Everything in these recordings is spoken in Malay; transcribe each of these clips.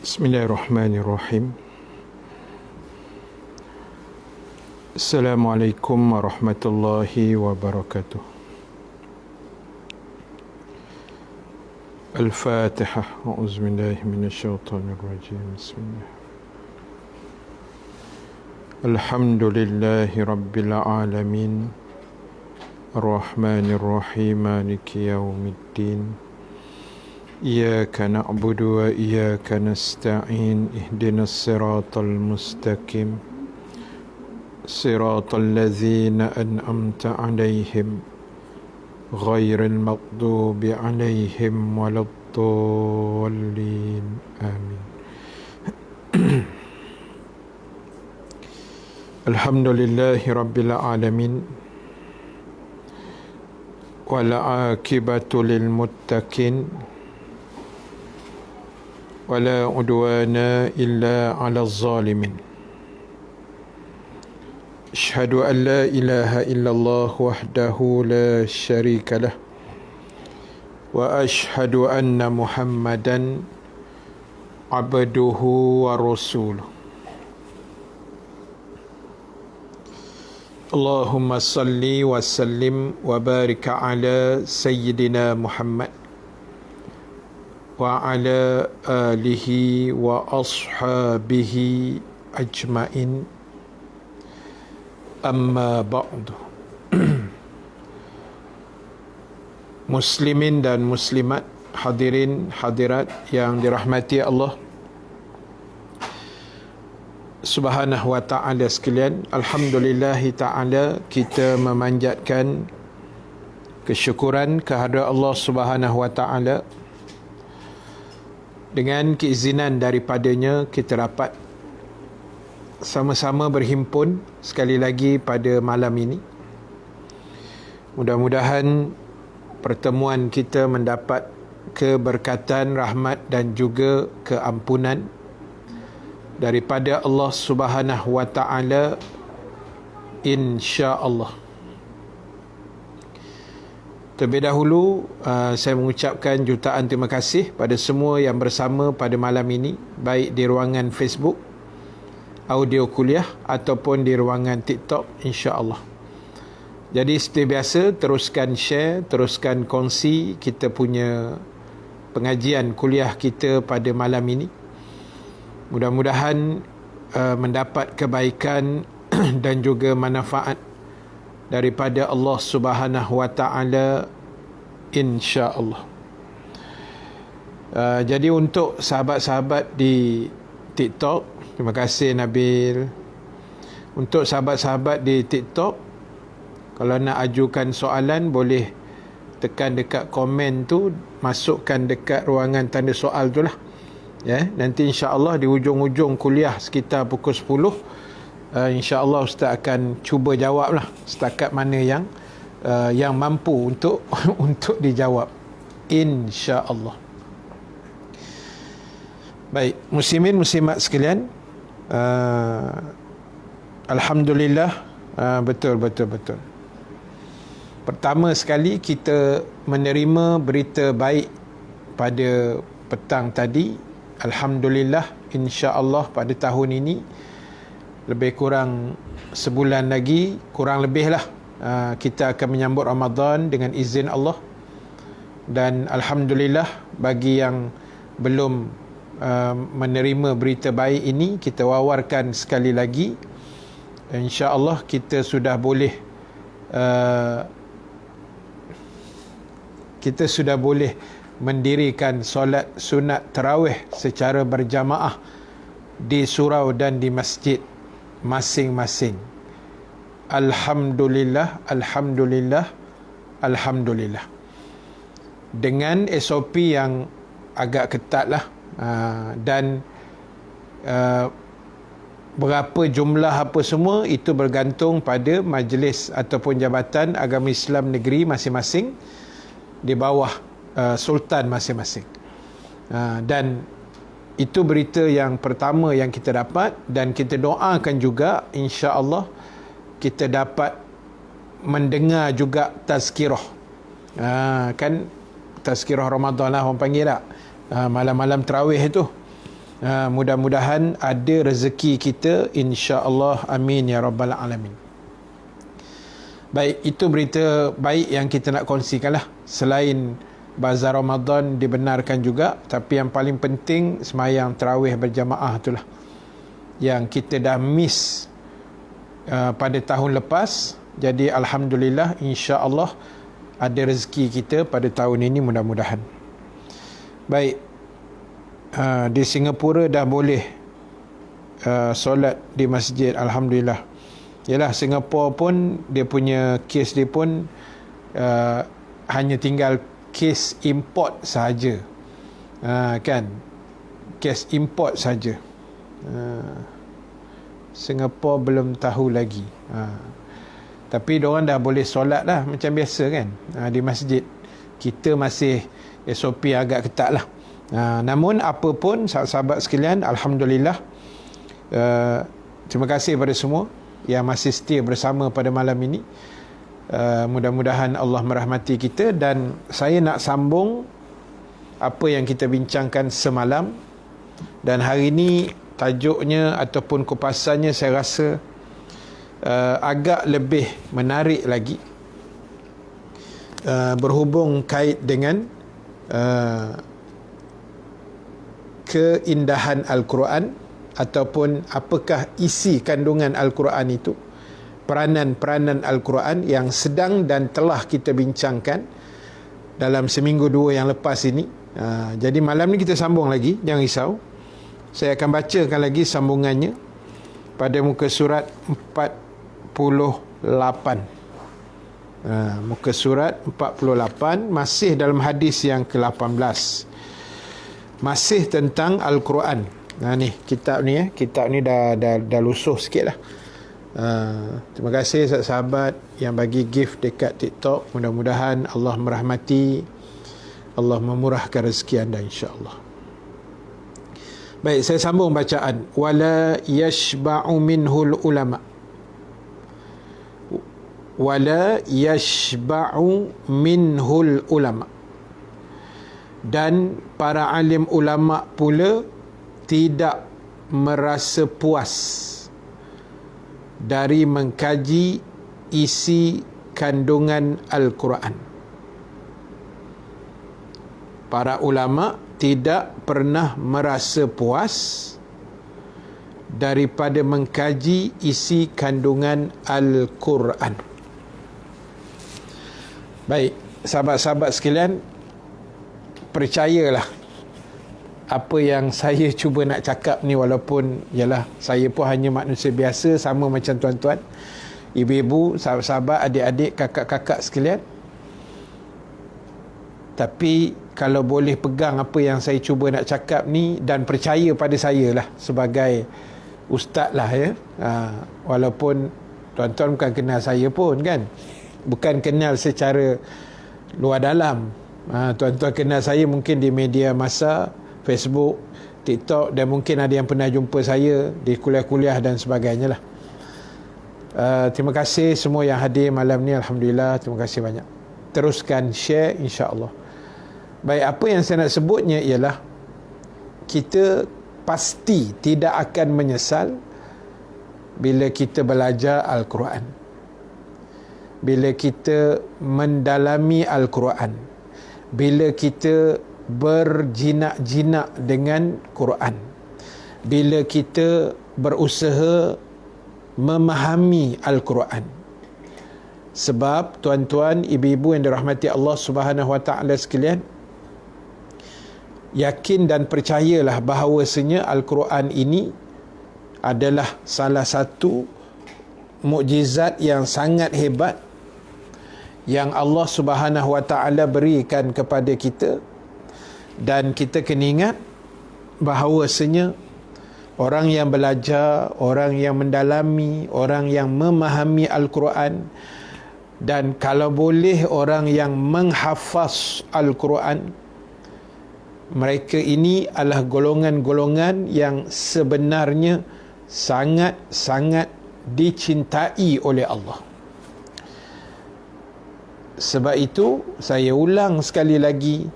Bismillahirrahmanirrahim. Assalamualaikum warahmatullahi wabarakatuh. Al-Fatihah. A'udzubillahi minasyaitonirrajim. Bismillah. Alhamdulillahi rabbil alamin. Ar-Rahmanir-Rahim. Maliki yaumiddin. Iyyaka na'budu wa iyyaka nasta'in. Ihdinas siratal mustaqim. Siratal ladzina an'amta 'alaihim ghairil maghdubi 'alaihim waladdallin. Amin. Alhamdulillahi rabbil alamin. Wal 'aqibatu lil muttaqin. Wala udwana illa 'alal zalimin. Asyhadu an la ilaha illallah wahdahu la syarika lah. Wa asyhadu anna Muhammadan abduhu wa rasuluh. Allahumma salli wa sallim wa barik ala sayyidina Muhammad wa ala alihi wa ashabihi ajmain. Amma ba'du. Muslimin dan muslimat, hadirin hadirat yang dirahmati Allah Subhanahu wa ta'ala sekalian, alhamdulillahi ta'ala, kita memanjatkan kesyukuran kehadrat Allah Subhanahu wa ta'ala. Dengan keizinan daripadanya, kita dapat sama-sama berhimpun sekali lagi pada malam ini. Mudah-mudahan pertemuan kita mendapat keberkatan, rahmat dan juga keampunan daripada Allah Subhanahu wa ta'ala, insya-Allah. Terlebih dahulu, saya mengucapkan jutaan terima kasih pada semua yang bersama pada malam ini, baik di ruangan Facebook, audio kuliah ataupun di ruangan TikTok, insya-Allah. Jadi seperti biasa, teruskan share, teruskan kongsi kita punya pengajian kuliah kita pada malam ini. Mudah-mudahan mendapat kebaikan dan juga manfaat daripada Allah Subhanahu wa ta'ala, insya-Allah. Jadi untuk sahabat-sahabat di TikTok, terima kasih Nabil. Untuk sahabat-sahabat di TikTok, kalau nak ajukan soalan, boleh tekan dekat komen tu, masukkan dekat ruangan tanda soal tu lah. Ya, nanti insya-Allah di hujung-hujung kuliah sekitar pukul 10, insya-Allah Ustaz akan cuba jawab lah setakat mana yang mampu untuk untuk dijawab, insya-Allah. Baik, muslimin muslimat sekalian, alhamdulillah, betul. Pertama sekali kita menerima berita baik pada petang tadi. Alhamdulillah, insya-Allah pada tahun ini lebih kurang sebulan lagi, kurang lebih lah, kita akan menyambut Ramadan dengan izin Allah. Dan alhamdulillah, bagi yang belum menerima berita baik ini, kita wawarkan sekali lagi, insya-Allah kita sudah boleh mendirikan solat sunat tarawih secara berjamaah di surau dan di masjid masing-masing. Alhamdulillah. Dengan SOP yang agak ketat lah, dan berapa jumlah apa semua itu bergantung pada majlis ataupun jabatan agama Islam negeri masing-masing di bawah sultan masing-masing. Dan itu berita yang pertama yang kita dapat, dan kita doakan juga insya-Allah kita dapat mendengar juga tazkirah. Kan tazkirah Ramadan lah orang panggil tak, malam-malam tarawih itu. Mudah-mudahan ada rezeki kita, insya-Allah, amin ya rabbal alamin. Baik, itu berita baik yang kita nak kongsikan lah. Selain bazar Ramadan dibenarkan juga, tapi yang paling penting semayang tarawih berjamaah itulah yang kita dah miss pada tahun lepas. Jadi alhamdulillah, insya-Allah ada rezeki kita pada tahun ini, mudah-mudahan. Baik, di Singapura dah boleh solat di masjid, alhamdulillah. Yalah, Singapura pun dia punya kes dia pun hanya tinggal kes import sahaja, kan, kes import sahaja. Singapura belum tahu lagi, tapi diorang dah boleh solat lah macam biasa kan, di masjid. Kita masih SOP agak ketat lah. Namun apa pun, sahabat-sahabat sekalian, alhamdulillah, terima kasih pada semua yang masih setia bersama pada malam ini. Mudah-mudahan Allah merahmati kita. Dan saya nak sambung apa yang kita bincangkan semalam, dan hari ini tajuknya ataupun kupasannya saya rasa agak lebih menarik lagi, berhubung kait dengan keindahan Al-Quran, ataupun apakah isi kandungan Al-Quran itu, peranan-peranan Al-Quran yang sedang dan telah kita bincangkan dalam seminggu dua yang lepas ini. Jadi malam ni kita sambung lagi, jangan risau. Saya akan bacakan lagi sambungannya pada muka surat 48. Muka surat 48, masih dalam hadis yang ke-18, masih tentang Al-Quran. Ni kitab ni dah lusuh sikit lah. Terima kasih sahabat yang bagi gift dekat TikTok. Mudah-mudahan Allah merahmati, Allah memurahkan rezeki anda, insya-Allah. Baik, saya sambung bacaan. Wala yashba'u minhul ulama, wala yashba'u minhul ulama, dan para alim ulama pula tidak merasa puas dari mengkaji isi kandungan Al-Quran. Para ulama tidak pernah merasa puas daripada mengkaji isi kandungan Al-Quran. Baik, sahabat-sahabat sekalian, percayalah apa yang saya cuba nak cakap ni, walaupun yalah saya pun hanya manusia biasa sama macam tuan-tuan, ibu-ibu, sahabat-sahabat, adik-adik, kakak-kakak sekalian. Tapi kalau boleh pegang apa yang saya cuba nak cakap ni dan percaya pada saya lah sebagai ustaz lah ya. Walaupun tuan-tuan bukan kenal saya pun kan, bukan kenal secara luar dalam. Tuan-tuan kenal saya mungkin di media masa, Facebook, TikTok, dan mungkin ada yang pernah jumpa saya di kuliah-kuliah dan sebagainya lah. Terima kasih semua yang hadir malam ni, alhamdulillah, terima kasih banyak. Teruskan share, insya-Allah. Baik, apa yang saya nak sebutnya ialah kita pasti tidak akan menyesal bila kita belajar Al-Quran, bila kita mendalami Al-Quran, bila kita berjinak-jinak dengan Quran, bila kita berusaha memahami Al-Quran. Sebab tuan-tuan, ibu-ibu yang dirahmati Allah Subhanahu Wa Taala sekalian, yakin dan percayalah bahawasanya Al-Quran ini adalah salah satu mukjizat yang sangat hebat yang Allah Subhanahu Wa Taala berikan kepada kita. Dan kita kena ingat bahawasanya orang yang belajar, orang yang mendalami, orang yang memahami Al-Quran, dan kalau boleh orang yang menghafaz Al-Quran, mereka ini adalah golongan-golongan yang sebenarnya sangat-sangat dicintai oleh Allah. Sebab itu saya ulang sekali lagi,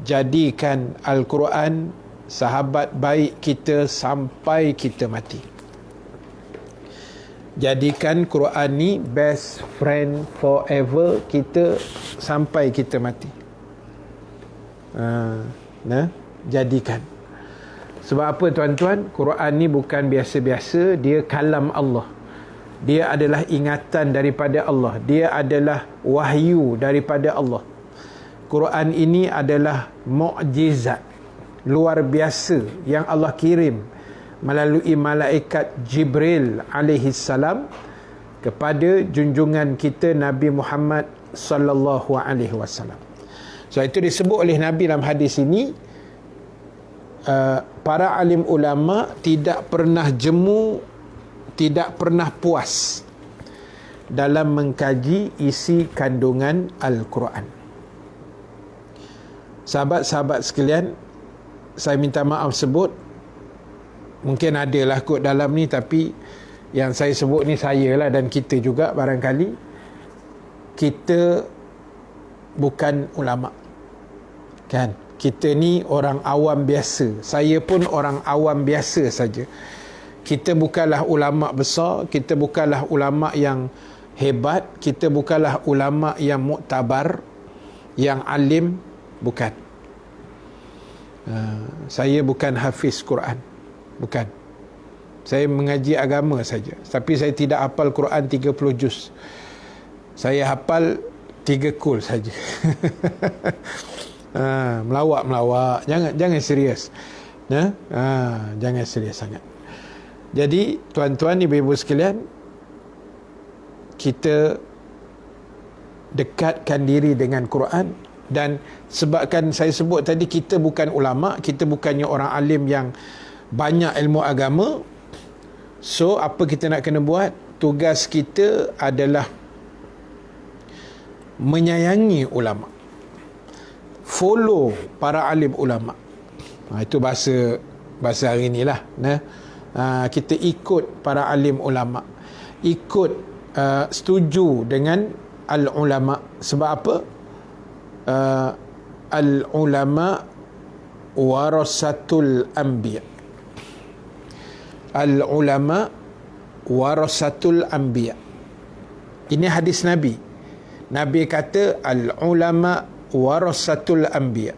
jadikan Al-Quran sahabat baik kita sampai kita mati. Jadikan Quran ni best friend forever kita sampai kita mati. Jadikan. Sebab apa tuan-tuan? Quran ni bukan biasa-biasa, dia kalam Allah. Dia adalah ingatan daripada Allah. Dia adalah wahyu daripada Allah. Quran ini adalah mukjizat luar biasa yang Allah kirim melalui malaikat Jibril alaihi salam kepada junjungan kita Nabi Muhammad sallallahu alaihi wasallam. So itu disebut oleh Nabi dalam hadis ini, para alim ulama tidak pernah jemu, tidak pernah puas dalam mengkaji isi kandungan Al-Quran. Sahabat-sahabat sekalian, saya minta maaf sebut, mungkin ada lah kot dalam ni, tapi yang saya sebut ni saya lah dan kita juga barangkali. Kita bukan ulama, kan? Kita ni orang awam biasa. Saya pun orang awam biasa saja. Kita bukanlah ulama besar, kita bukanlah ulama yang hebat, kita bukanlah ulama yang muktabar, yang alim, bukan. Saya bukan hafiz Quran, bukan. Saya mengaji agama saja, tapi saya tidak hafal Quran 30 juz. Saya hafal 3 kul saja. Melawak. Jangan serius. Jangan serius sangat. Jadi tuan-tuan, ibu-ibu sekalian, kita dekatkan diri dengan Quran. Dan sebabkan saya sebut tadi, kita bukan ulama, kita bukannya orang alim yang banyak ilmu agama. So apa kita nak kena buat? Tugas kita adalah menyayangi ulama, follow para alim ulama. Itu bahasa hari ni lah. Kita ikut para alim ulama, ikut setuju dengan al-ulama. Sebab apa? Al-ulama warasatul anbiya. Al-ulama warasatul anbiya. Ini hadis Nabi. Nabi kata al-ulama warasatul anbiya.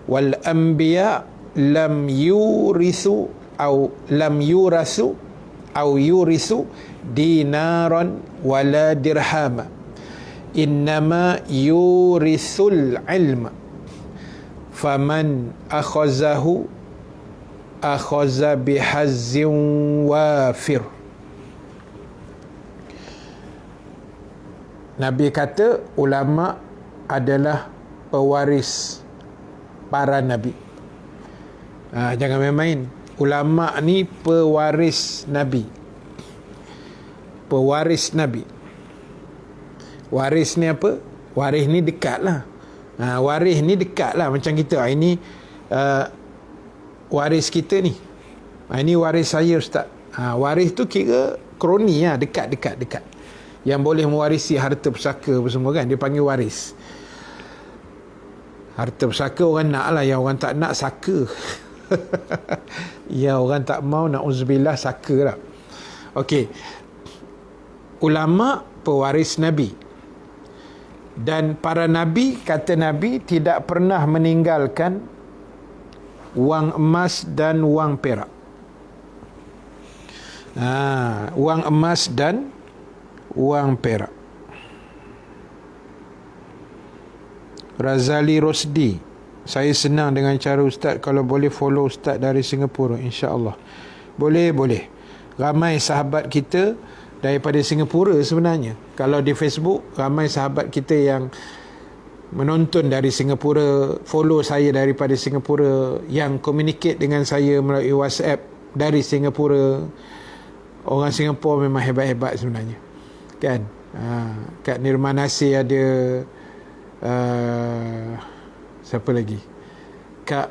Wal anbiya lam yurisu dinaran wala dirhama. Innama yurisul ilma. Faman akhazahu akhaza bihazzin wafir. Nabi kata ulama adalah pewaris para nabi. Jangan main-main. Ulama ni pewaris nabi. Pewaris nabi. Waris ni apa? Waris ni dekat lah. Waris ni dekat lah macam kita. Ini waris kita ni. Ini waris saya, Ustaz. Waris tu kira kroni lah. Dekat. Yang boleh mewarisi harta pusaka apa semua kan. Dia panggil waris. Harta pusaka orang nak lah. Yang orang tak nak, saka. Ya, orang tak mau, na'udzubillah, saka lah. Okey. Ulama pewaris Nabi. Dan para Nabi, kata Nabi, tidak pernah meninggalkan wang emas dan wang perak. Wang emas dan wang perak. Razali Rosdi, saya senang dengan cara Ustaz. Kalau boleh follow Ustaz dari Singapura, insya-Allah. Boleh. Ramai sahabat kita daripada Singapura sebenarnya. Kalau di Facebook, ramai sahabat kita yang menonton dari Singapura, follow saya daripada Singapura, yang communicate dengan saya melalui WhatsApp dari Singapura. Orang Singapura memang hebat-hebat sebenarnya, kan? Kak Nirma Nasir ada, siapa lagi? Kak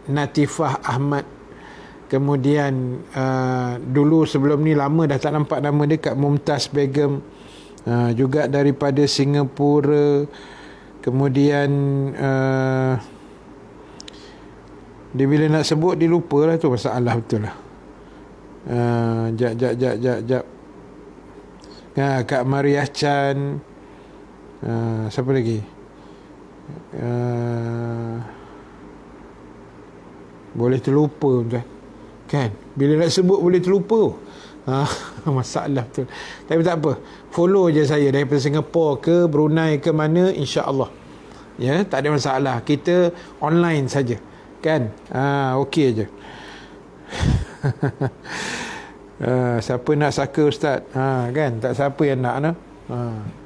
Natifah Ahmad. Kemudian dulu sebelum ni lama dah tak nampak nama dia, Kak Mumtaz Begum, juga daripada Singapura. Kemudian dia bila nak sebut dia lupa lah, tu masalah betul lah. Jap. Kak Mariah Chan, siapa lagi? Boleh terlupa tuan. Kan? Bila nak sebut boleh terlupa. Masalah betul. Tapi tak apa. Follow je saya daripada Singapura ke Brunei ke mana, insya-Allah. Ya, tak ada masalah. Kita online saja. Kan? Okey je. Siapa nak saka ustaz? Kan? Tak siapa yang nak no?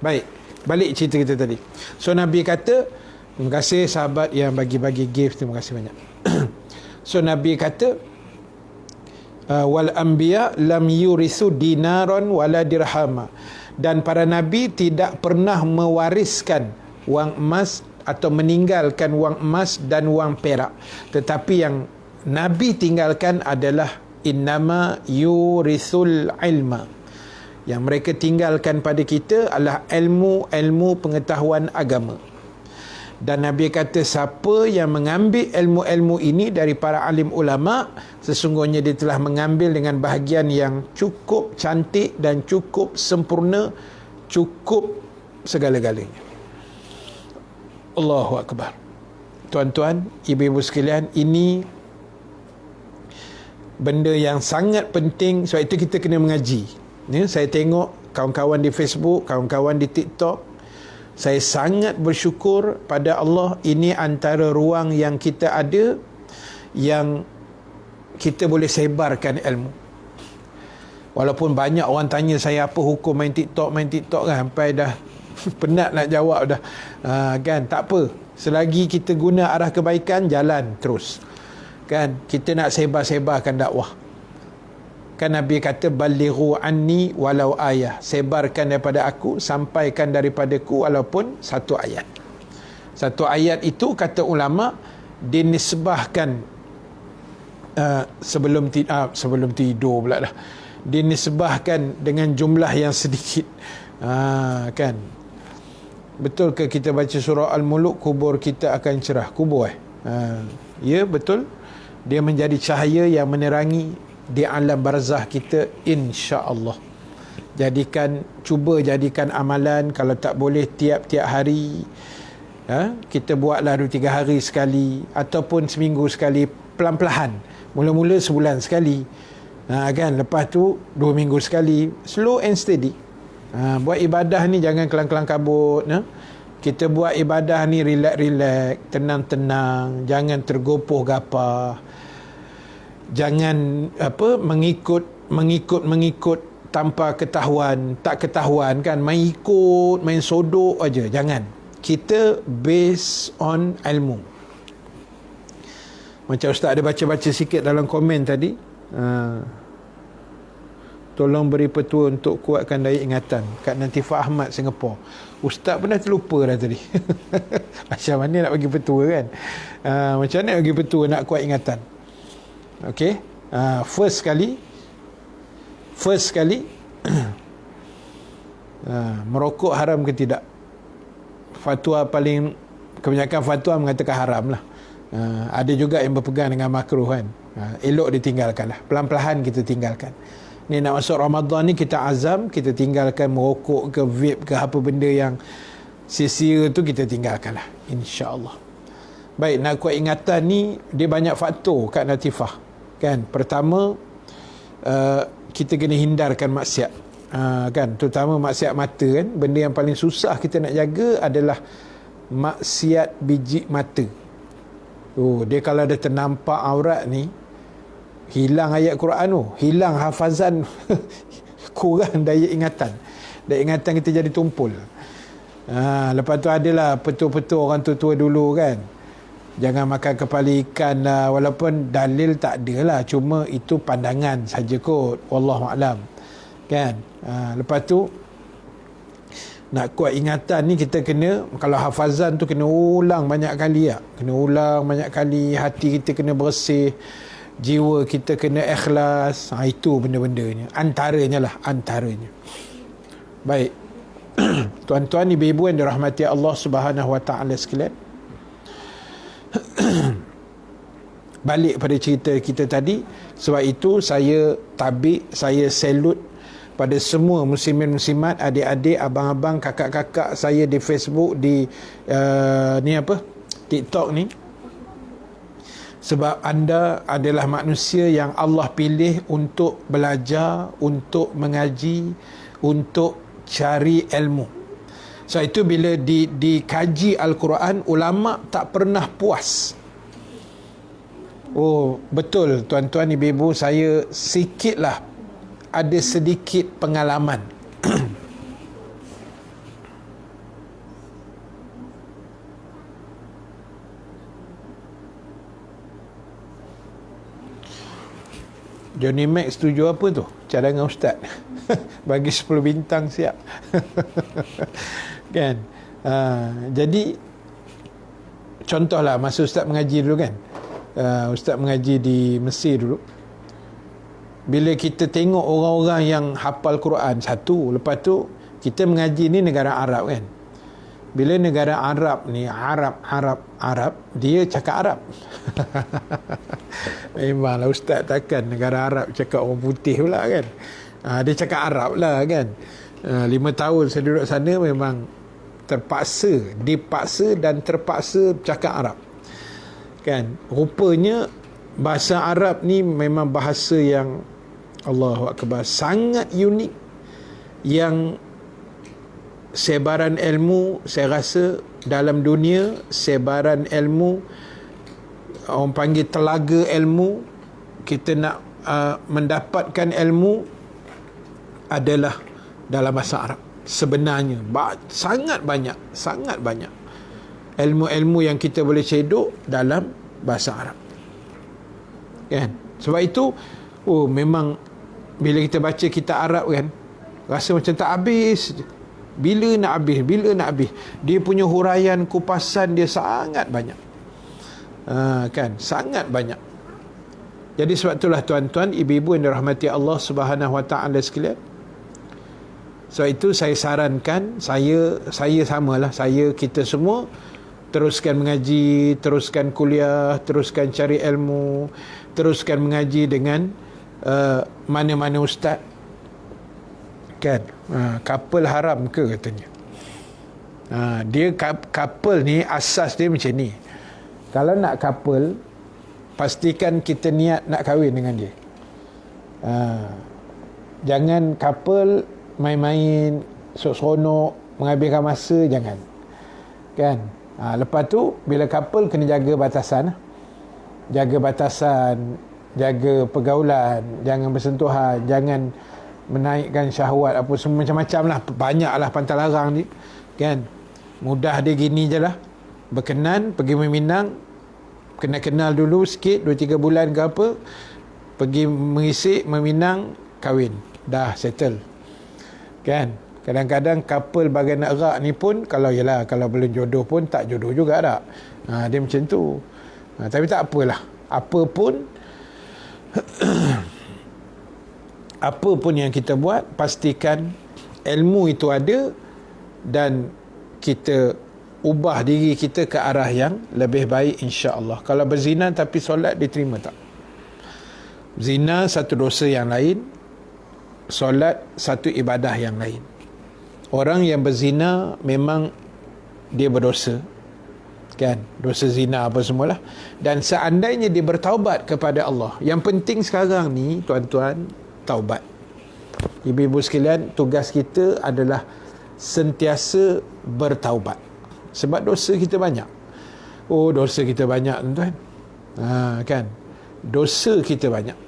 Baik. Balik cerita kita tadi. So Nabi kata, terima kasih sahabat yang bagi-bagi gift, terima kasih banyak. So Nabi kata, wal anbiya lam yurisu dinaron wala dirhama, dan para nabi tidak pernah mewariskan wang emas atau meninggalkan wang emas dan wang perak, tetapi yang nabi tinggalkan adalah innama yurisul ilma, yang mereka tinggalkan pada kita adalah ilmu pengetahuan agama. Dan Nabi kata, siapa yang mengambil ilmu-ilmu ini dari para alim ulama, sesungguhnya dia telah mengambil dengan bahagian yang cukup cantik dan cukup sempurna, cukup segala-galanya. Allahu Akbar. Tuan-tuan, ibu-ibu sekalian, ini benda yang sangat penting. Sebab itu kita kena mengaji. Ya, saya tengok kawan-kawan di Facebook, kawan-kawan di TikTok, saya sangat bersyukur pada Allah. Ini antara ruang yang kita ada, yang kita boleh sebarkan ilmu. Walaupun banyak orang tanya saya apa hukum main TikTok kan, sampai dah penat nak jawab dah. Kan, tak apa, selagi kita guna arah kebaikan, jalan terus. Kan, kita nak sebar-sebarkan dakwah. Kan Nabi kata, balighu anni walau ayah, sebarkan daripada aku, sampaikan daripadaku walaupun satu ayat. Satu ayat itu kata ulama dinisbahkan sebelum tidur pula dah, dinisbahkan dengan jumlah yang sedikit. Kan, betul ke kita baca surah Al-Muluk, kubur kita akan cerah? Kubur ya, betul. Dia menjadi cahaya yang menerangi di alam barzah kita, insya-Allah. Cuba jadikan amalan, kalau tak boleh tiap-tiap hari, kita buatlah 2-3 hari sekali ataupun seminggu sekali, pelan-pelan. Mula-mula sebulan sekali, kan, lepas tu 2 minggu sekali, slow and steady. Buat ibadah ni jangan kelang-kelang kabut. Kita buat ibadah ni relax, tenang-tenang, jangan tergopoh gapah. Jangan mengikut tanpa ketahuan, tak ketahuan kan, main sodok aja. Jangan. Kita based on ilmu. Macam ustaz ada baca-baca sikit dalam komen tadi, tolong beri petua untuk kuatkan daya ingatan, Kak Natifah Ahmad, Singapura. Ustaz pun dah terlupa dah tadi. Macam mana nak bagi petua kan? Macam mana nak bagi petua nak kuat ingatan? Okey, first sekali merokok haram ke tidak? Fatwa paling, kebanyakan fatwa mengatakan haram lah. Ada juga yang berpegang dengan makruh kan. Elok ditinggalkan lah, pelan-pelan kita tinggalkan. Ni nak masuk Ramadan ni, kita azam, kita tinggalkan merokok ke vape ke apa benda yang sia-sia tu, kita tinggalkan lah, insya-Allah. Baik, nak kuat ingatan ni dia banyak faktor Kak Natifah. Kan, pertama kita kena hindarkan maksiat, kan, terutama maksiat mata kan. Benda yang paling susah kita nak jaga adalah maksiat biji mata. Dia kalau ada ternampak aurat ni, hilang ayat Quran tu, hilang hafazan, kurang daya ingatan kita jadi tumpul. Lepas tu adalah petua-petua orang tua-tua dulu kan, jangan makan kepala ikan lah, walaupun dalil tak ada lah, cuma itu pandangan saja kot, wallahualam kan. Lepas tu nak kuat ingatan ni, kita kena, kalau hafazan tu kena ulang banyak kali lah. Kena ulang banyak kali, hati kita kena bersih, jiwa kita kena ikhlas. Itu benda-bendanya, antaranya. Baik, Tuan-tuan, ibu-ibu yang dirahmati Allah Subhanahu Wa Taala sekalian, balik pada cerita kita tadi. Sebab itu saya tabik, saya salute pada semua muslimin-muslimat, adik-adik, abang-abang, kakak-kakak saya di Facebook, di TikTok ni. Sebab anda adalah manusia yang Allah pilih untuk belajar, untuk mengaji, untuk cari ilmu. So itu bila dikaji Al-Quran, ulama tak pernah puas. Oh, betul tuan-tuan, ibu-ibu, saya sikitlah ada sedikit pengalaman. Johnny Mac setuju apa tu? Cadangan Ustaz. Bagi 10 bintang siap. Kan? Jadi contohlah masa Ustaz mengaji dulu kan. Ustaz mengaji di Mesir dulu. Bila kita tengok orang-orang yang hafal Quran satu, lepas tu kita mengaji ni negara Arab kan. Bila negara Arab ni, Arab, dia cakap Arab. Memanglah Ustaz takkan negara Arab cakap orang putih pula kan. Dia cakap Arab lah kan. 5 tahun saya duduk sana memang dipaksa dan terpaksa cakap Arab kan. Rupanya bahasa Arab ni memang bahasa yang Allahu Akbar, sangat unik, yang sebaran ilmu, saya rasa dalam dunia sebaran ilmu, orang panggil telaga ilmu, kita nak mendapatkan ilmu adalah dalam bahasa Arab. Sebenarnya sangat banyak ilmu-ilmu yang kita boleh cedok dalam bahasa Arab kan. Sebab itu memang bila kita baca kitab Arab kan, rasa macam tak habis. Bila nak habis. Dia punya huraian, kupasan dia sangat banyak. Kan, sangat banyak. Jadi sebab itulah tuan-tuan, ibu-ibu yang dirahmati Allah Subhanahu Wa Taala sekalian, sebab itu saya sarankan, saya samalah, kita semua teruskan mengaji, teruskan kuliah, teruskan cari ilmu, teruskan mengaji dengan mana-mana ustaz kan. Couple haram ke katanya. Dia couple ni asas dia macam ni. Kalau nak couple, pastikan kita niat nak kahwin dengan dia. Jangan couple main-main, seronok, menghabiskan masa, jangan kan. Lepas tu bila couple kena jaga batasan, jaga pergaulan, jangan bersentuhan, jangan menaikkan syahwat apa semua macam-macam lah. Banyaklah pantang larang ni kan. Mudah dia gini je lah, berkenan pergi meminang, kena kenal dulu sikit 2-3 bulan ke apa, pergi mengisik, meminang, kahwin, dah settle kan. Kadang-kadang couple bagai nak rak ni pun, kalau belum jodoh pun tak jodoh juga tak. Dia macam tu. Tapi tak apalah, apa pun yang kita buat, pastikan ilmu itu ada dan kita ubah diri kita ke arah yang lebih baik, insya-Allah. Kalau berzina tapi solat, diterima tak? Zina satu dosa yang lain, solat satu ibadah yang lain. Orang yang berzina memang dia berdosa kan, dosa zina apa semualah, dan seandainya dia bertaubat kepada Allah. Yang penting sekarang ni tuan-tuan, taubat. Ibu-ibu sekalian, tugas kita adalah sentiasa bertaubat. Sebab dosa kita banyak. Dosa kita banyak tuan-tuan. Kan? Dosa kita banyak.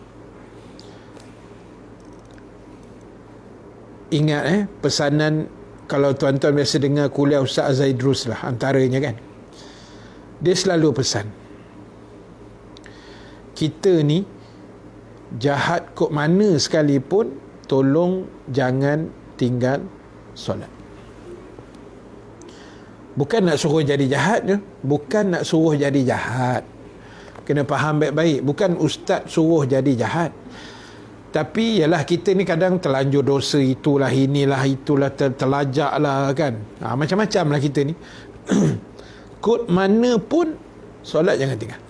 Ingat pesanan, kalau tuan-tuan biasa dengar kuliah Ustaz Zaidrus lah antaranya kan. Dia selalu pesan, kita ni jahat kok mana sekalipun, tolong jangan tinggal solat. Bukan nak suruh jadi jahat je, bukan nak suruh jadi jahat. Kena faham baik-baik, bukan ustaz suruh jadi jahat. Tapi yalah, kita ni kadang terlanjur dosa, itulah inilah itulah, terlajak lah kan. Macam-macam lah kita ni. Kod mana pun solat jangan tinggal.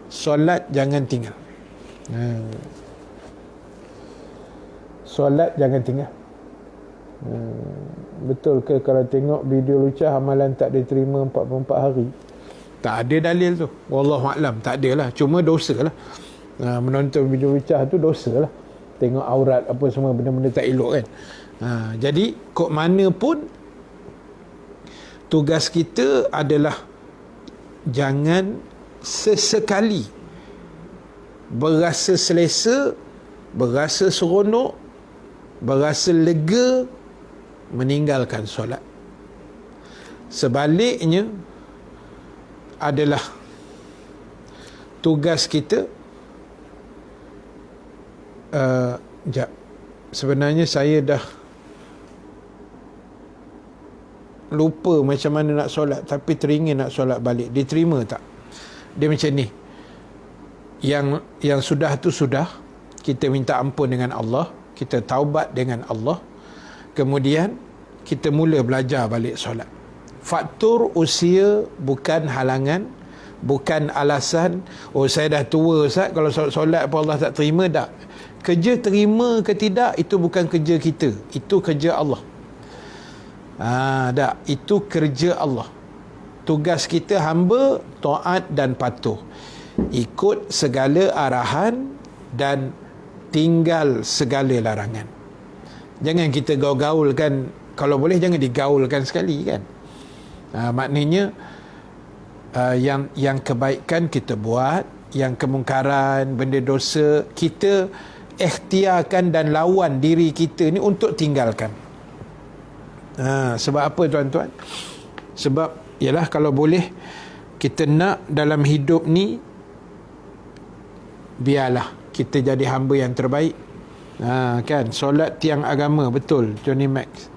Solat jangan tinggal. Solat jangan tinggal. Betul ke kalau tengok video lucah amalan tak diterima 44 hari? Tak ada dalil tu. Wallahualam, tak ada lah. Cuma dosa lah. Menonton video lucah tu dosa lah. Tengok aurat apa semua, benda-benda tak elok kan. Jadi kok mana pun tugas kita adalah jangan sesekali berasa selesa, berasa seronok, berasa lega meninggalkan solat. Sebaliknya adalah tugas kita. Sebenarnya saya dah lupa macam mana nak solat, tapi teringin nak solat balik. Diterima tak? Dia macam ni. Yang sudah tu sudah, kita minta ampun dengan Allah, kita taubat dengan Allah, kemudian kita mula belajar balik solat. Faktor usia bukan halangan, bukan alasan. Saya dah tua Ustaz, kalau solat pun Allah tak terima. Tak. Kerja terima ke tidak, itu bukan kerja kita, itu kerja Allah. Tak, itu kerja Allah. Tugas kita hamba taat dan patuh, ikut segala arahan dan tinggal segala larangan. Jangan kita gaul-gaulkan. Kalau boleh jangan digaulkan sekali kan. Maknanya yang kebaikan kita buat, yang kemungkaran, benda dosa, kita ikhtiarkan dan lawan diri kita ni untuk tinggalkan. Sebab apa tuan-tuan? Sebab ialah kalau boleh kita nak dalam hidup ni, biarlah kita jadi hamba yang terbaik. Kan, solat tiang agama, betul Johnny Max.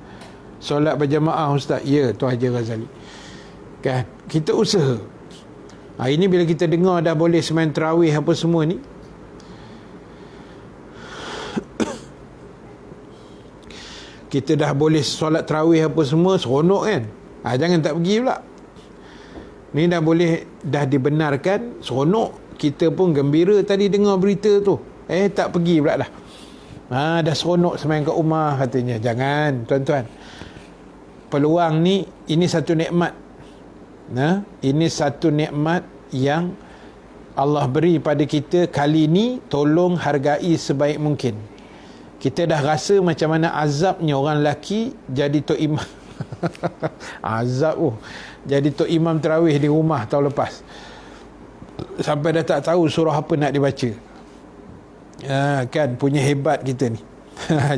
Solat berjamaah Ustaz, ya Tuan Haji Ghazali. Kan, kita usaha. Ini bila kita dengar dah boleh sembahyang tarawih apa semua ni, kita dah boleh solat tarawih apa semua, seronok kan. Jangan tak pergi pula. Ni dah boleh, dah dibenarkan, seronok. Kita pun gembira tadi dengar berita tu. Tak pergi pula dah. Dah seronok sembahyang kat rumah katanya. Jangan tuan-tuan. Peluang ni, ini satu nikmat. Ini satu nikmat yang Allah beri pada kita. Kali ni tolong hargai sebaik mungkin. Kita dah rasa macam mana azabnya orang lelaki jadi tok imam. Azab jadi tok imam tarawih di rumah tahun lepas. Sampai dah tak tahu surah apa nak dibaca. Kan, punya hebat kita ni.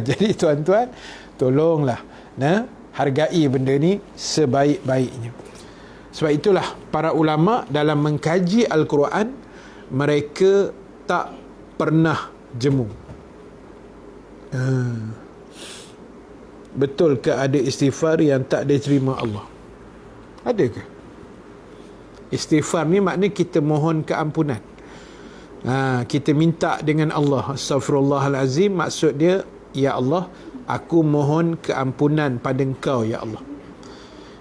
Jadi tuan-tuan, tolonglah hargai benda ni sebaik-baiknya. Sebab itulah para ulama dalam mengkaji Al-Quran, mereka tak pernah jemu. Betul ke ada istighfar yang tak diterima Allah? Ada ke? Istighfar ni maknanya kita mohon keampunan. Kita minta dengan Allah, Astaghfirullahalazim, maksud dia, ya Allah, aku mohon keampunan pada Engkau ya Allah.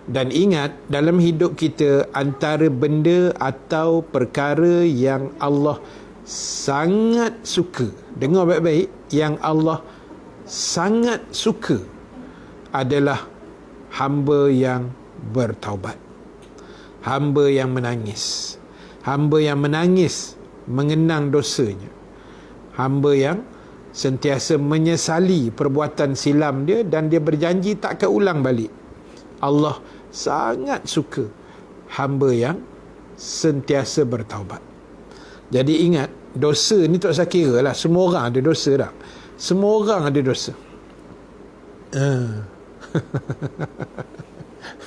Dan ingat, dalam hidup kita, antara benda atau perkara yang Allah sangat suka, dengar baik-baik, yang Allah sangat suka adalah hamba yang bertaubat, hamba yang menangis, hamba yang menangis mengenang dosanya, hamba yang sentiasa menyesali perbuatan silam dia dan dia berjanji tak akan ulang balik. Allah sangat suka hamba yang sentiasa bertaubat. Jadi ingat, dosa ni tak usah kira lah, semua orang ada dosa dah. Semua orang ada dosa.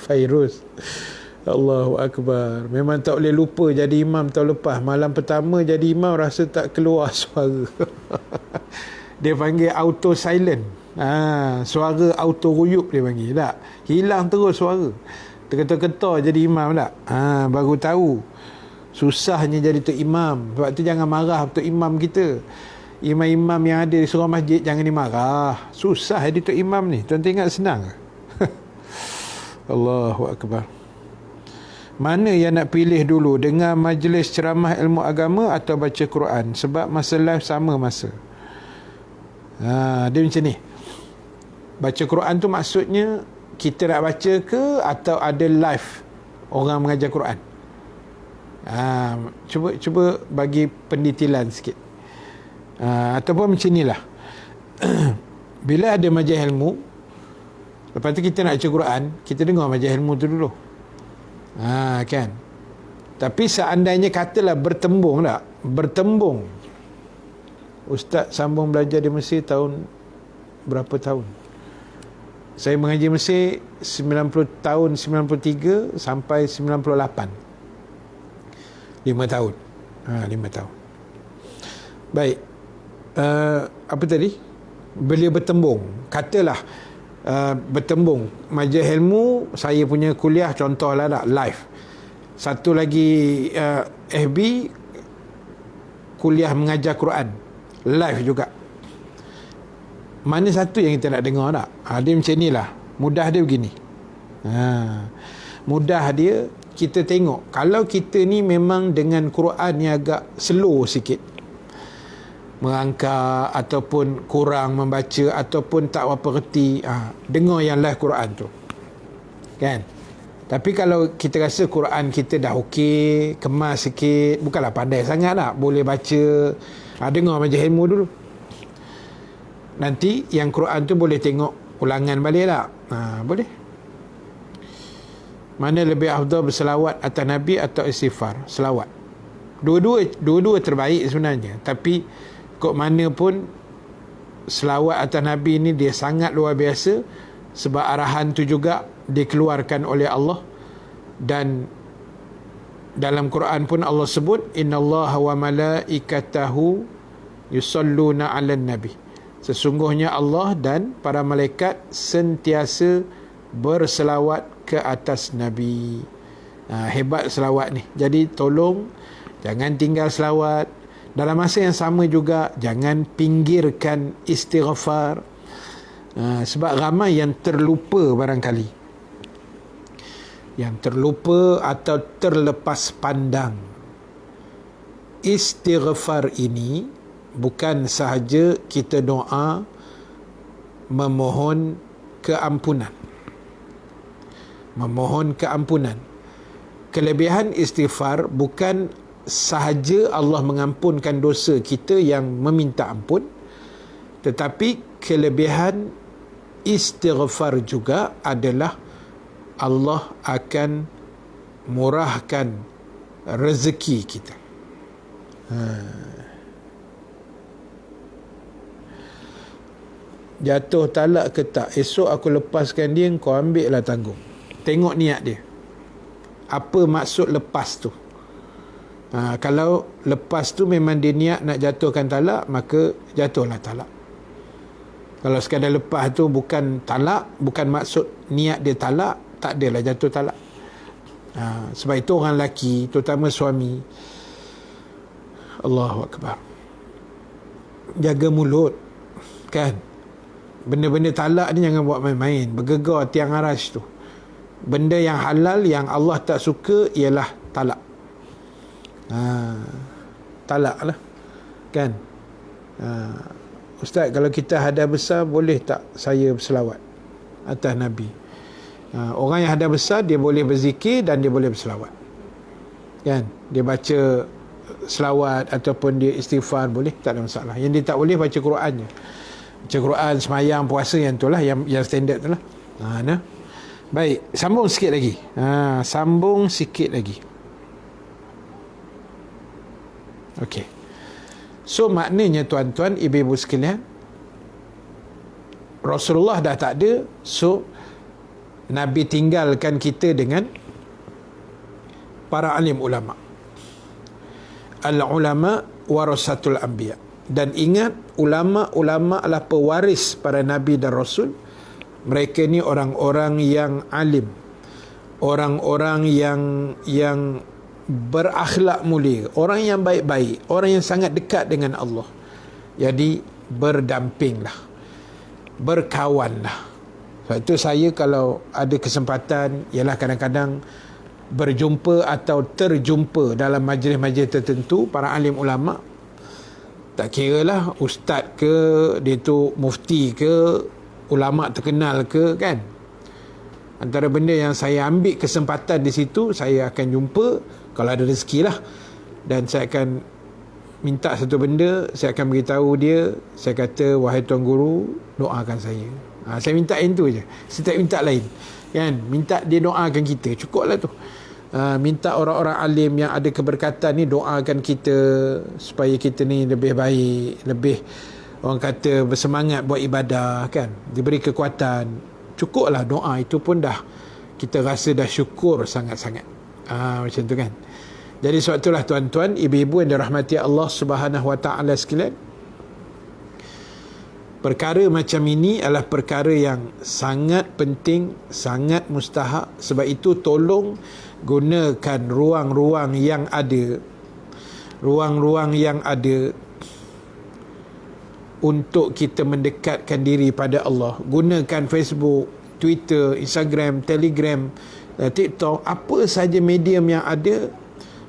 Fairuz, Allahu Akbar. Memang tak boleh lupa jadi imam tahun lepas. Malam pertama jadi imam rasa tak keluar suara. Dia panggil auto silent. Suara auto ruyup dia panggil. Tak, hilang terus suara. Terketar-ketar jadi imam tak. Baru tahu susahnya jadi tok imam. Sebab tu jangan marah tok imam kita. imam-imam yang ada di surau masjid jangan dimarah. Susah dia tu imam ni. Tuan-tuan ingat senang ke? Allahu Akbar. Mana yang nak pilih dulu, dengar majlis ceramah ilmu agama atau baca Quran? Sebab masa live sama masa. Dia macam ni. Baca Quran tu maksudnya kita nak baca ke atau ada live orang mengajar Quran? Cuba bagi pendetilan sikit. Ataupun macam inilah. Bila ada majlis ilmu, lepas tu kita nak baca Quran, kita dengar majlis ilmu tu dulu. Kan. Tapi seandainya katalah bertembung tak? Bertembung. Ustaz sambung belajar di Mesir tahun berapa tahun? Saya mengaji Mesir 90 tahun 93 sampai 98. 5 tahun. 5 tahun. Baik. Apa tadi? Beliau bertembung. Katalah bertembung majlis ilmu, saya punya kuliah contohlah tak live. Satu lagi FB kuliah mengajar Quran live juga. Mana satu yang kita nak dengar tak? Dia macam inilah. Mudah dia begini. Mudah dia kita tengok. Kalau kita ni memang dengan Quran yang agak slow sikit, merangkak ataupun kurang membaca ataupun tak apa reti, dengar yang live Quran tu, kan? Tapi kalau kita rasa Quran kita dah okey, kemas sikit, bukanlah pandai sangat tak, boleh baca, dengar majlis ilmu dulu. Nanti yang Quran tu boleh tengok ulangan balik tak? Boleh. Mana lebih afdal berselawat atas Nabi atau istighfar? Selawat. Dua-dua terbaik sebenarnya, tapi kok mana pun selawat atas Nabi ni dia sangat luar biasa, sebab arahan tu juga dikeluarkan oleh Allah. Dan dalam Quran pun Allah sebut innallaha wa malaikatahu yusalluna 'alan nabi. Sesungguhnya Allah dan para malaikat sentiasa berselawat ke atas Nabi. Hebat selawat ni. Jadi tolong jangan tinggal selawat. Dalam masa yang sama juga jangan pinggirkan istighfar. Sebab ramai yang terlupa barangkali. Yang terlupa atau terlepas pandang. Istighfar ini bukan sahaja kita doa memohon keampunan. Memohon keampunan. Kelebihan istighfar bukan sahaja Allah mengampunkan dosa kita yang meminta ampun, tetapi kelebihan istighfar juga adalah Allah akan murahkan rezeki kita. Jatuh talak ke tak, esok aku lepaskan dia, kau ambil lah tanggung. Tengok niat dia. Apa maksud lepas tu? Kalau lepas tu memang dia niat nak jatuhkan talak, maka jatuhlah talak. Kalau sekadar lepas tu bukan talak, bukan maksud niat dia talak, tak adalah jatuh talak. Sebab itu orang lelaki, terutama suami, Allahu Akbar, jaga mulut, kan? Benda-benda talak ni jangan buat main-main. Bergegar tiang aras tu. Benda yang halal yang Allah tak suka ialah talak. Talak lah, kan? Ustaz, kalau kita hadas besar, boleh tak saya berselawat atas Nabi? Orang yang hadas besar, dia boleh berzikir dan dia boleh berselawat, kan? Dia baca selawat ataupun dia istighfar, boleh, tak ada masalah. Yang dia tak boleh baca Quran je. Baca Quran, semayang, puasa, yang tu lah, yang standard tu lah. Baik, sambung sikit lagi. Sambung sikit lagi. Okey. So maknanya tuan-tuan, ibu-ibu sekalian, Rasulullah dah tak ada, so Nabi tinggalkan kita dengan para alim ulama. Al-ulama warasatul anbiya. Dan ingat, ulama-ulama adalah pewaris para nabi dan rasul. Mereka ni orang-orang yang alim, orang-orang yang berakhlak mulia, orang yang baik-baik, orang yang sangat dekat dengan Allah. Jadi berdampinglah, berkawanlah. Sebab itu saya kalau ada kesempatan, ialah kadang-kadang berjumpa atau terjumpa dalam majlis-majlis tertentu para alim ulama, tak kira lah ustaz ke, dia tu mufti ke, ulama terkenal ke, kan. Antara benda yang saya ambil kesempatan di situ, saya akan jumpa kalau ada rezeki lah, dan saya akan minta satu benda, saya akan beritahu dia, saya kata, wahai tuan guru, doakan saya. Saya minta yang tu je, saya tak minta lain, kan. Minta dia doakan kita, cukup lah tu. Minta orang-orang alim yang ada keberkatan ni doakan kita supaya kita ni lebih baik, lebih, orang kata, bersemangat buat ibadah, kan, diberi kekuatan. Cukuplah doa itu pun dah kita rasa dah syukur sangat-sangat. Macam tu, kan. Jadi sebab itulah tuan-tuan, ibu-ibu yang dirahmati Allah Subhanahu Wa Taala sekalian, perkara macam ini adalah perkara yang sangat penting, sangat mustahak. Sebab itu tolong gunakan ruang-ruang yang ada, untuk kita mendekatkan diri pada Allah. Gunakan Facebook, Twitter, Instagram, Telegram, TikTok, apa saja medium yang ada,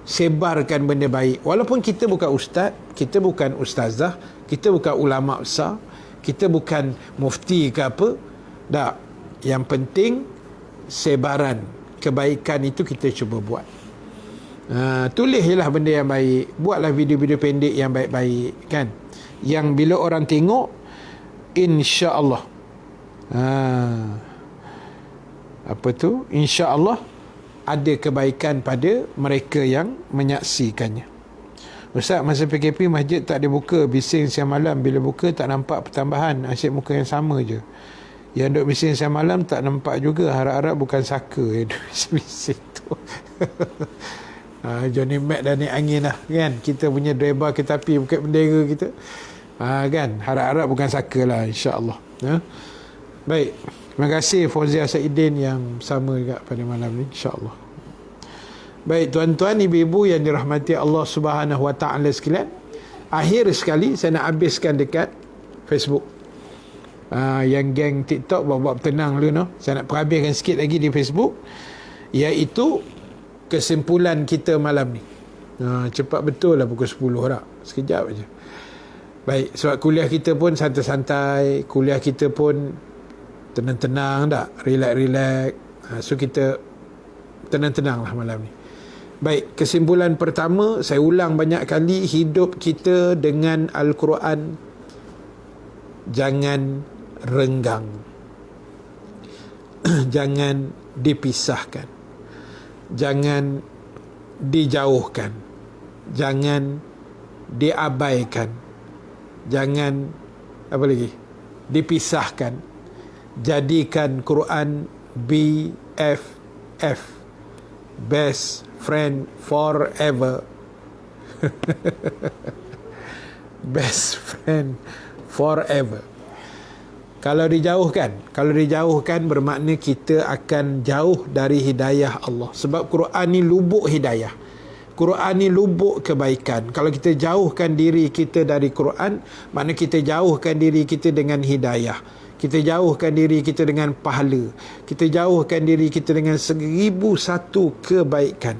sebarkan benda baik. Walaupun kita bukan ustaz, kita bukan ustazah, kita bukan ulama besar, kita bukan mufti ke apa, tak. Yang penting sebaran kebaikan itu kita cuba buat. Tulislah benda yang baik, buatlah video-video pendek yang baik-baik, kan, yang bila orang tengok, insya-Allah, apa tu, insya-Allah ada kebaikan pada mereka yang menyaksikannya. Ustaz, masa PKP masjid tak ada buka, bising siang malam, bila buka tak nampak pertambahan, asyik muka yang sama je. Yang duk bising siang malam tak nampak juga, harap-harap bukan saka yang duk bising tu. Johnny Mac dah naik angin lah, kan. Kita punya driver kereta api bukan bendera kita, kan. Harap-harap bukan saka lah, insya-Allah. Baik, terima kasih Fauzia Saidin yang sama juga pada malam ni, insya-Allah. Baik tuan-tuan, ibu-ibu yang dirahmati Allah Subhanahu Wa Taala sekalian, akhir sekali saya nak habiskan dekat Facebook. Yang geng TikTok buat tenang dulu, no. Saya nak perhabiskan sikit lagi di Facebook, iaitu kesimpulan kita malam ni. Cepat betul lah pukul 10 tak? Sekejap aja. Baik, sebab kuliah kita pun santai-santai, kuliah kita pun tenang-tenang tak? Relax-relax. So kita tenang-tenang lah malam ni. Baik, kesimpulan pertama, saya ulang banyak kali, hidup kita dengan Al-Quran jangan renggang. Jangan dipisahkan. Jangan dijauhkan. Jangan diabaikan. Jangan, apa lagi, dipisahkan. Jadikan Quran BFF, best friend forever. Best friend forever. Kalau dijauhkan bermakna kita akan jauh dari hidayah Allah. Sebab Quran ni lubuk hidayah, Quran ni lubuk kebaikan. Kalau kita jauhkan diri kita dari Quran, makna kita jauhkan diri kita dengan hidayah, kita jauhkan diri kita dengan pahala, kita jauhkan diri kita dengan 1001 kebaikan.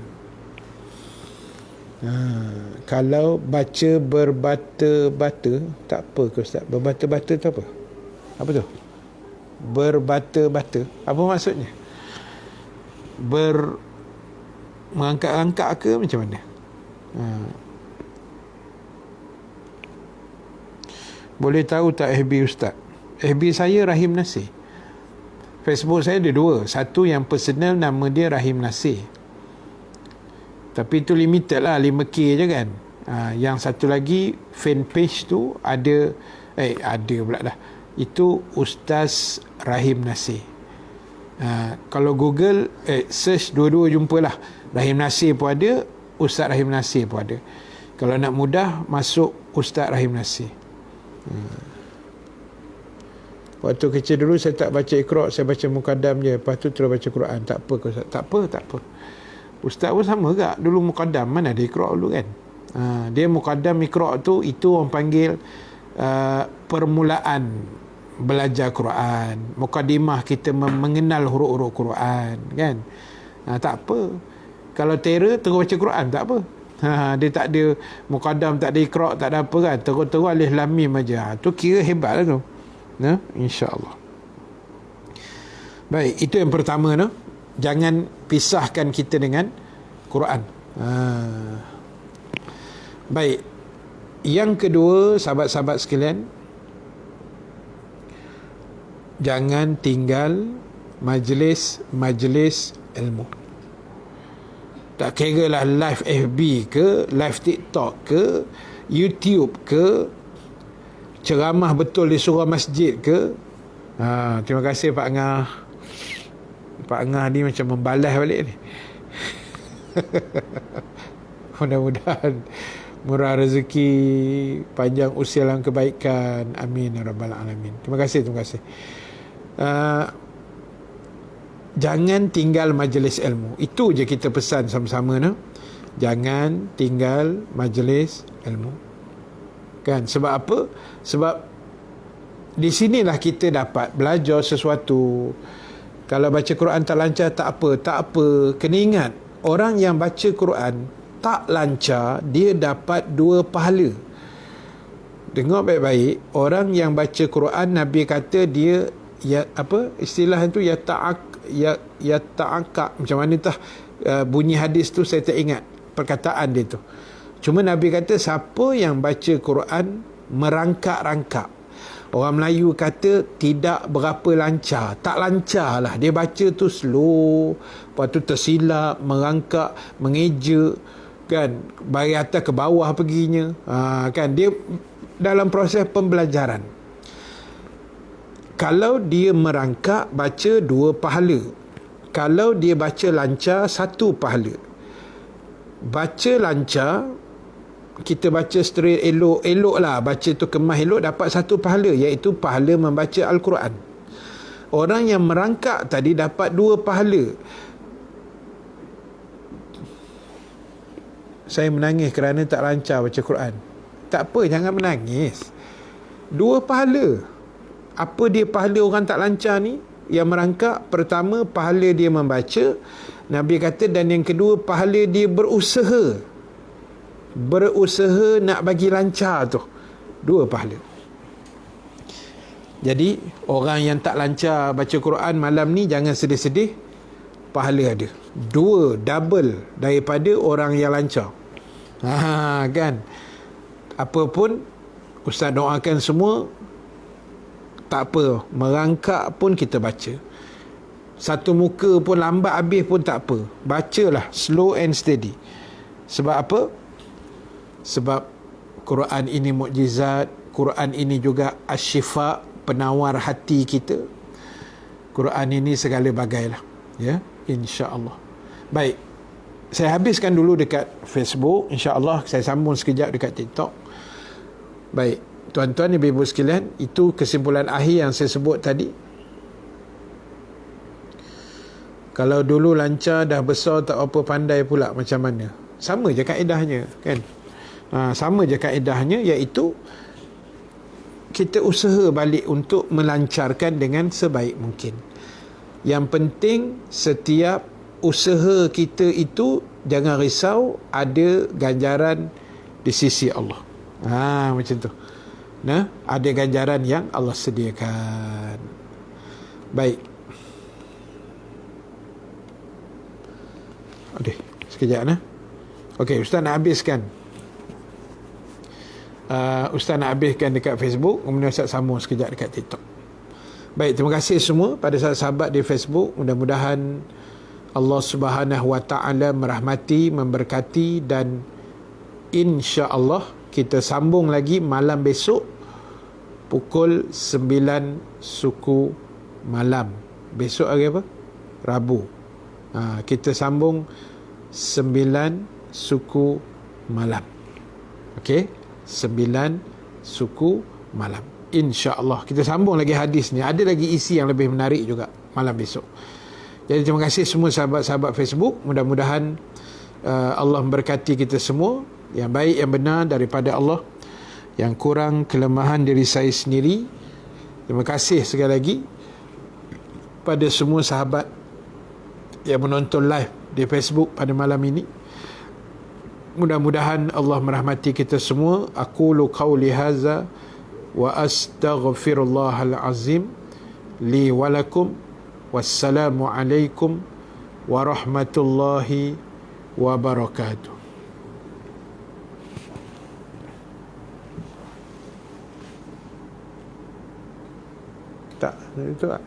Kalau baca berbata-bata, tak apa ke Ustaz? Berbata-bata tu apa? Apa tu? Berbata-bata, apa maksudnya? Mengangkat-angkat ke macam mana? Boleh tahu tak FB Ustaz? FB saya Rahim Nasir. Facebook saya ada 2. Satu yang personal, nama dia Rahim Nasir, tapi itu limited lah, 5K je kan. Yang satu lagi fan page tu ada pula dah, itu Ustaz Rahim Nasir. Kalau Google search, dua-dua jumpalah. Rahim Nasir pun ada, Ustaz Rahim Nasir pun ada. Kalau nak mudah, masuk Ustaz Rahim Nasir. Waktu kecil dulu saya tak baca Iqra', saya baca Muqaddam je, lepas tu terus baca Quran. Tak apa ke Ustaz? Tak apa. Ustaz pun sama ke? Dulu Muqaddam, mana ada Iqra' dulu kan. Dia Muqaddam Iqra' tu, itu orang panggil permulaan belajar Quran, mukadimah kita mengenal huruf-huruf Quran, kan. Tak apa. Kalau terror terus baca Quran tak apa. Dia tak ada mukadam, tak ada iqra', tak ada apa kan. Terus alif lam mim aja. Tu kira hebat lah tu. Insya-Allah. Baik, itu yang pertama no. Jangan pisahkan kita dengan Quran. Baik. Yang kedua, sahabat-sahabat sekalian, jangan tinggal majlis ilmu. Tak kira lah live FB ke, live TikTok ke, YouTube ke, ceramah betul di surau masjid ke. Terima kasih Pak Ngah. Pak Ngah ni macam membalas balik ni. Mudah-mudahan murah rezeki, panjang usia dalam kebaikan. Amin ya rabbal alamin. Terima kasih. Jangan tinggal majlis ilmu. Itu je kita pesan sama-sama no. Jangan tinggal majlis ilmu. Kan? Sebab apa? Sebab di sinilah kita dapat belajar sesuatu. Kalau baca Quran tak lancar, tak apa. Kena ingat, orang yang baca Quran tak lancar, dia dapat 2 pahala. Dengar baik-baik, orang yang baca Quran, Nabi kata dia istilah itu yata'akak, macam mana bunyi hadis tu saya tak ingat perkataan dia tu. Cuma Nabi kata siapa yang baca Quran merangkak-rangkak, orang Melayu kata tidak berapa lancar, tak lancar lah, dia baca tu slow, lepas tu tersilap, merangkak, mengeja, kan, dari atas ke bawah perginya, kan, dia dalam proses pembelajaran. Kalau dia merangkak, baca 2 pahala. Kalau dia baca lancar, 1 pahala. Baca lancar, kita baca straight elok lah, baca tu kemas elok, dapat 1 pahala, iaitu pahala membaca Al-Quran. Orang yang merangkak tadi dapat 2 pahala. Saya menangis kerana tak lancar baca Quran. Tak apa, jangan menangis. 2 pahala. Apa dia pahala orang tak lancar ni? Yang merangkak, pertama pahala dia membaca, Nabi kata, dan yang kedua pahala dia berusaha nak bagi lancar tu. 2 pahala. Jadi orang yang tak lancar baca Quran malam ni jangan sedih-sedih, pahala ada 2 double daripada orang yang lancar. Kan, apa pun Ustaz doakan semua, tak apa, merangkak pun kita baca. 1 muka pun lambat habis pun tak apa, bacalah slow and steady. Sebab apa? Sebab Quran ini mukjizat. Quran ini juga asyifa, penawar hati kita. Quran ini segala bagailah, ya, insya-Allah. Baik, saya habiskan dulu dekat Facebook, insya-Allah saya sambung sekejap dekat TikTok. Baik, tuan-tuan, ibu-ibu sekalian, itu kesimpulan akhir yang saya sebut tadi. Kalau dulu lancar, dah besar tak apa pandai pula macam mana? Sama je kaedahnya, kan? Sama je kaedahnya, iaitu kita usaha balik untuk melancarkan dengan sebaik mungkin. Yang penting setiap usaha kita itu, jangan risau, ada ganjaran di sisi Allah. Macam tu. Ada ganjaran yang Allah sediakan. Baik. Sekejap Okey, Ustaz nak habiskan. Ustaz nak habiskan dekat Facebook, kemudian Ustaz sambung sekejap dekat TikTok. Baik, terima kasih semua pada sahabat-sahabat di Facebook. Mudah-mudahan Allah Subhanahu Wa Taala merahmati, memberkati, dan insya-Allah kita sambung lagi malam besok pukul 9 suku malam. Besok hari apa? Rabu. Kita sambung 9 suku malam. Okey, 9 suku malam. InsyaAllah kita sambung lagi hadis ni. Ada lagi isi yang lebih menarik juga malam besok. Jadi terima kasih semua sahabat-sahabat Facebook. Mudah-mudahan Allah memberkati kita semua. Yang baik, yang benar daripada Allah. yang kurang kelemahan diri saya sendiri. Terima kasih sekali lagi pada semua sahabat yang menonton live di Facebook pada malam ini. Mudah-mudahan Allah merahmati kita semua. Aqulu qawli hadza wa astaghfirullahal azim li wa lakum. Wassalamu alaikum warahmatullahi wabarakatuh. Tak, itu tak.